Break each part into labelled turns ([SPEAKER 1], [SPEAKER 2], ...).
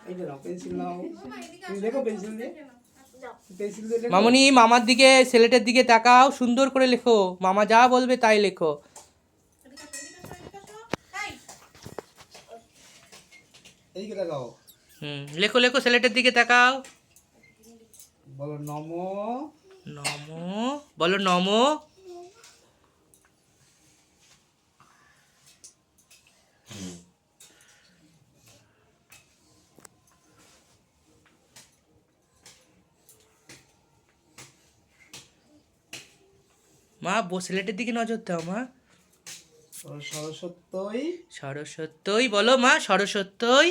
[SPEAKER 1] এই যে নাও পেন্সিল নাও, তুমি লেখো পেন্সিল দিয়ে, পেন্সিল দিয়ে লেখো।
[SPEAKER 2] মামুনি মামার দিকে স্লেটের দিকে তাকাও, সুন্দর করে লেখো, মামা যা বলবে তাই লেখো।
[SPEAKER 1] এইদিকে তাকাও,
[SPEAKER 2] লেখো লেখো, স্লেটের দিকে তাকাও।
[SPEAKER 1] বলো নমো।
[SPEAKER 2] নমো, বলো নমো। মা স্লেটের দিকে নজর দাও মা।
[SPEAKER 1] সরস্বতী।
[SPEAKER 2] সরস্বতী বলো মা, সরস্বতী।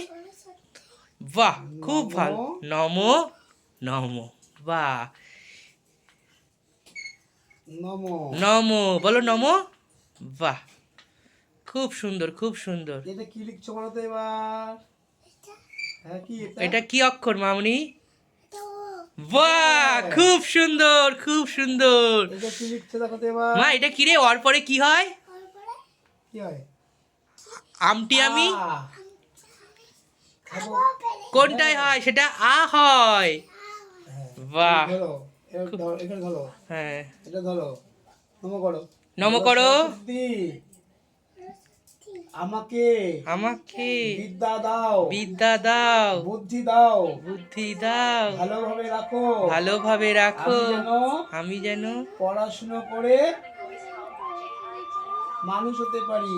[SPEAKER 2] বাহ, খুব ভালো। নমো নমো, বাহ।
[SPEAKER 1] নমো।
[SPEAKER 2] নমো বলো, নমো। বাহ, খুব সুন্দর, খুব সুন্দর।
[SPEAKER 1] এটা কি লিখছো বলো তো এবার? হ্যাঁ কি
[SPEAKER 2] এটা কি অক্ষর মামুনি? বাহ, খুব সুন্দর, খুব সুন্দর।
[SPEAKER 1] এটা কি লিখছো দেখো তো এবার?
[SPEAKER 2] মা এটা কি রে? ওর পরে কি হয়?
[SPEAKER 1] কি হয়?
[SPEAKER 2] আমটি আমি।
[SPEAKER 1] খাবো।
[SPEAKER 2] কোনটায় হয়? সেটা আ হয়। বাহ।
[SPEAKER 1] ধরো, এখানে ধরো,
[SPEAKER 2] হ্যাঁ,
[SPEAKER 1] এটা ধরো, নমো করো।
[SPEAKER 2] নমো করো।
[SPEAKER 1] সরস্বতী, আমাকে
[SPEAKER 2] আমাকে
[SPEAKER 1] বিদ্যা দাও,
[SPEAKER 2] বিদ্যা দাও,
[SPEAKER 1] বুদ্ধি দাও,
[SPEAKER 2] বুদ্ধি দাও,
[SPEAKER 1] ভালোভাবে রাখো,
[SPEAKER 2] ভালোভাবে রাখো, আমি যেন
[SPEAKER 1] পড়াশুনো করে মানুষ হতে পারি।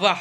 [SPEAKER 2] বাহ।